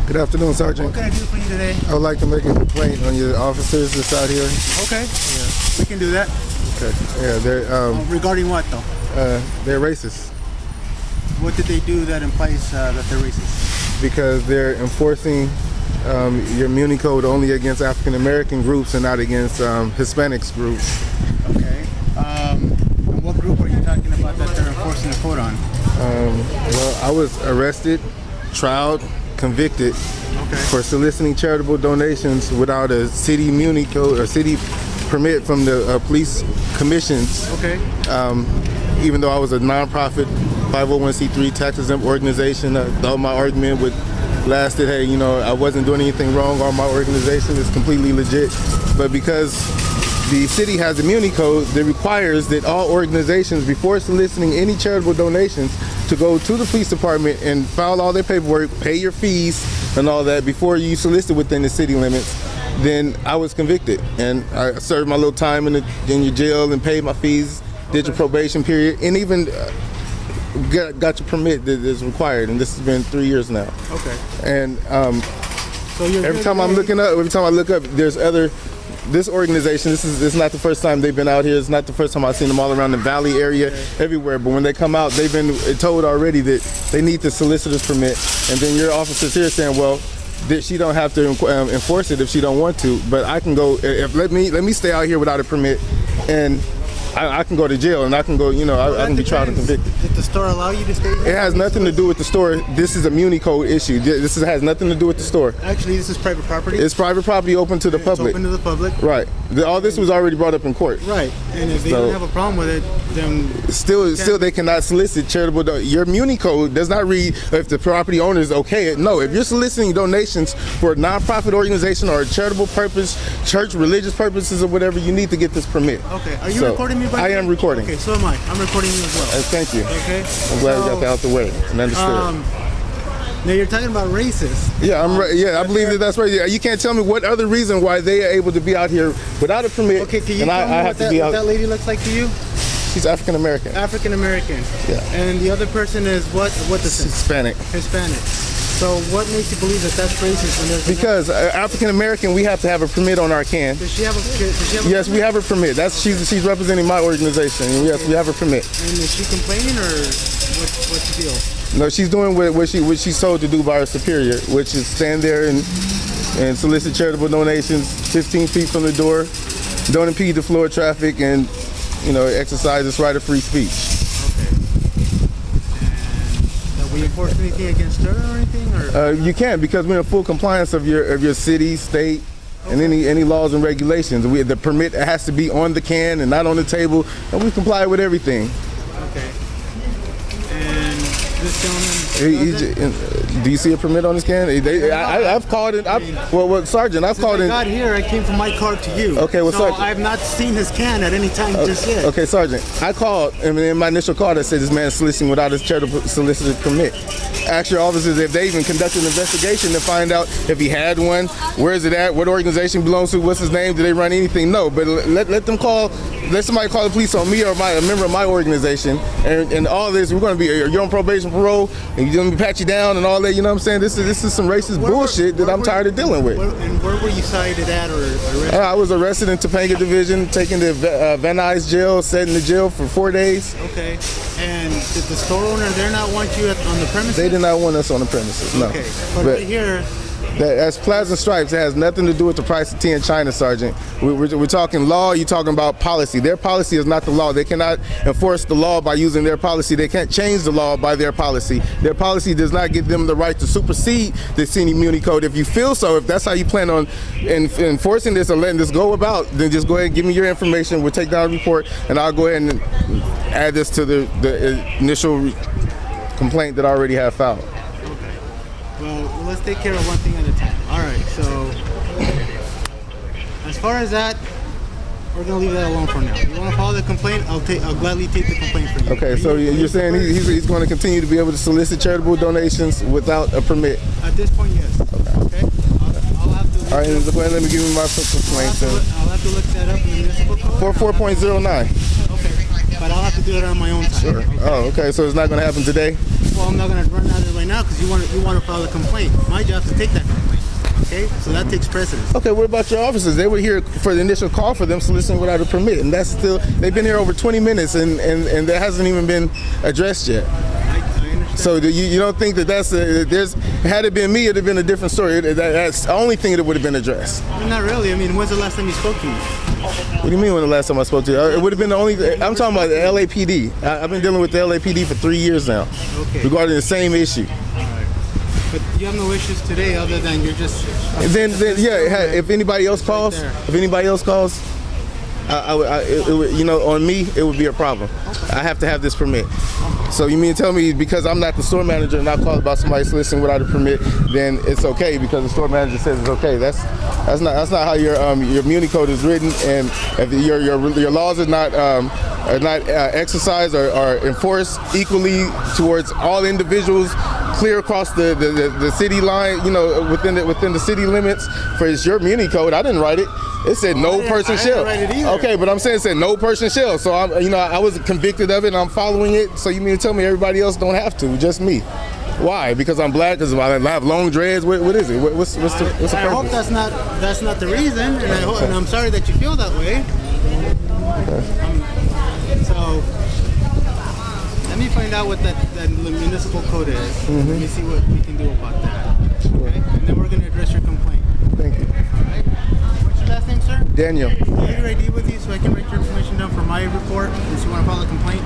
Good afternoon, Sergeant. What can I do for you today? I would like to make a complaint on your officers that's out here. Okay. Yeah. We can do that. Okay. Yeah, they're regarding what though? they're racist What did they do that implies that they're racist? because they're enforcing your Muni Code only against African American groups and not against Hispanics groups. Okay. And what group are you talking about that they're enforcing the code on? Well, I was arrested, trialed, convicted for soliciting charitable donations without a city Muni Code or city permit from the police commissions. Okay. Even though I was a nonprofit 501c3 tax exempt organization, all my argument lasted, hey, I wasn't doing anything wrong, or my organization is completely legit. But because the city has a Muni Code that requires that all organizations, before soliciting any charitable donations, to go to the police department and file all their paperwork, pay your fees and all that before you solicit within the city limits, then I was convicted. And I served my little time in your jail and paid my fees, did your probation period, and even got your permit that is required. And this has been 3 years now. Okay. And So every time I look up, there's this organization, this is not the first time they've been out here. It's not the first time I've seen them all around the Valley area, everywhere. But when they come out, they've been told already that they need the solicitor's permit. And then your officers here saying, well, that she don't have to enforce it if she don't want to. But I can go, let me stay out here without a permit, and I can go to jail, and I can go, I can be tried and convicted. Did the store allow you to stay here? It has nothing to do with the store. This is a Muni Code issue. This has nothing to do with the store. Actually, this is private property. It's private property open to the public. It's open to the public. Right. All this was already brought up in court. Right. And if they don't have a problem with it, then still they cannot solicit charitable. Your Muni Code does not read if the property owner is okay. No, if you're soliciting donations for a nonprofit organization or a charitable purpose, church, religious purposes, or whatever, you need to get this permit. Okay. Are you recording me? I am recording. Okay, so am I. I'm recording you as well. Thank you. Okay. I'm glad we got that out the way and understood. Now you're talking about racist. Yeah, I believe that's right. You can't tell me what other reason why they are able to be out here without a permit. Okay, can you tell me what that lady looks like to you? She's African American. African American. Yeah. And the other person is what? What descent? Hispanic. Hispanic. So what makes you believe that that's racist? Because African American, we have to have a permit on our can. Does she have a? Yes, we have a permit. She's representing my organization. Yes, we have a permit. And is she complaining, or what's the deal? No, she's doing what she's told to do by her superior, which is stand there and solicit charitable donations 15 feet from the door, don't impede the flow of traffic, and exercise this right of free speech. Okay. And have we enforced anything against her or anything? Or? You can't, because we're in full compliance of your city, state, and any laws and regulations. The permit has to be on the can and not on the table, and we comply with everything. Okay. And this gentleman, do you see a permit on his can? I've called it. Sergeant, I've called it. When I got here, I came from my car to you. Okay, well, so Sergeant, I've not seen his can at any time just yet. Okay, Sergeant, I called, and in my initial call, that said this man soliciting without his charitable solicited permit. Ask your officers if they even conducted an investigation to find out if he had one, where is it at, what organization belongs to, what's his name, did they run anything? No, but let them call. Let somebody call the police on me or a member of my organization, and all this. We're going to be you're on probation, parole, and you're going to pat you down and all that. You know what I'm saying? This is some racist bullshit that I'm tired of dealing with. And where were you cited at or arrested? I was arrested in Topanga Division, taken to Van Nuys Jail, sat in the jail for 4 days. Okay. And did the store owner not want you on the premises? They did not want us on the premises. No. Okay. But right here. That's Plaza Stripes. It has nothing to do with the price of tea in China, Sergeant. We're talking law, you're talking about policy. Their policy is not the law. They cannot enforce the law by using their policy. They can't change the law by their policy. Their policy does not give them the right to supersede the City Muni Code. If you feel so, if that's how you plan on enforcing this and letting this go about, then just go ahead and give me your information. We'll take down a report, and I'll go ahead and add this to the initial complaint that I already have filed. Well, let's take care of one thing at a time. All right, so as far as that, we're gonna leave that alone for now. You want to file the complaint? I'll gladly take the complaint from you. Okay, so you're saying he's going to continue to be able to solicit charitable donations without a permit? At this point, yes. Okay. I'll have to. All right, go ahead. Let me give you my complaint. I'll have to look that up in the municipal code. 44.09. Okay, but I'll have to do it on my own time. Sure. Okay. Oh, okay. So it's not going to happen today? well, I'm not going to run out of it right now because you want to file a complaint. My job is to take that complaint. Okay, so that takes precedence. Okay, what about your officers? They were here for the initial call for them soliciting without a permit, and that's still, they've been here over 20 minutes, and that hasn't even been addressed yet. I understand. So you don't think that had it been me, it'd have been a different story. That's the only thing that would have been addressed. I mean, not really. I mean, when's the last time you spoke to me? What do you mean when the last time I spoke to you? It would have been the only, I'm talking about the LAPD. I've been dealing with the LAPD for 3 years now, Okay. regarding the same issue. But you have no issues today other than you're just... Then yeah, if anybody else calls, on me, it would be a problem. I have to have this permit. So you mean to tell me because I'm not the store manager and I call about somebody soliciting without a permit, then it's okay because the store manager says it's okay? That's not how your Muni code is written, and if your laws are not exercised or enforced equally towards all individuals, clear across the city line, within the city limits. For your Muni code, I didn't write it. It said no person shall. Okay, but I'm saying it said no person shall. So I was convicted of it and I'm following it. So you mean to tell me everybody else don't have to, just me? Why? Because I'm black? Because I have long dreads? What is it? What's the purpose? I hope that's not the reason, and I'm sorry that you feel that way. So let me find out what that municipal code is. Mm-hmm. Let me see what we can do about that. Okay? And then we're going to address your complaint. Thank you. All right? What's your last name, sir? Daniel. Do you have your ID with you so I can write your information down for my report? If you want to file a complaint?